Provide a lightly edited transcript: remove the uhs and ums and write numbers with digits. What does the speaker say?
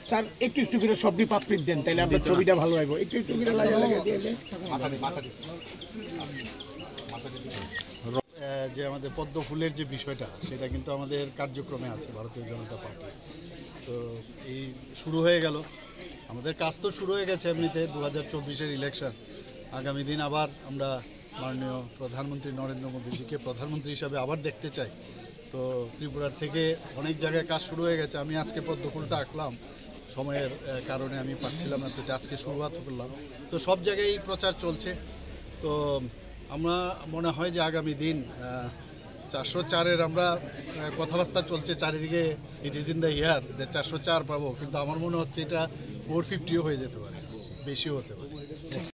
Sir একটু একটু করে সবটি পাপড়ি দেন, তাহলে আপনার ছবিটা ভালো হবে। একটু একটু করে যে আমাদের পদ্ম ফুলের যে বিষয়টা, সেটা কিন্তু আমাদের কার্যক্রমে আছে ভারতীয় জনতা পার্টি। তো এই শুরু হয়ে গেল, আমাদের কাজ তো শুরু হয়ে গেছে এমনিতে। 2024-এর ইলেকশন, আগামী দিন আবার আমরা মাননীয় প্রধানমন্ত্রী নরেন্দ্র মোদীজিকে প্রধানমন্ত্রী হিসাবে আবার দেখতে চাই। তো ত্রিপুরার থেকে অনেক জায়গায় কাজ শুরু হয়ে গেছে। আমি আজকে পদ্ম ফুলটা আঁকলাম, সময়ের কারণে আমি পারছিলাম না, তো আজকে শুরুয়াত করলাম। তো সব জায়গায় প্রচার চলছে। তো আমরা মনে হয় যে আগামী দিন 404-এর আমরা কথাবার্তা চলছে চারিদিকে, it is in the year যে 404 পাবো, কিন্তু আমার মনে হচ্ছে এটা 450ও হয়ে যেতে পারে, বেশিও হতে পারে।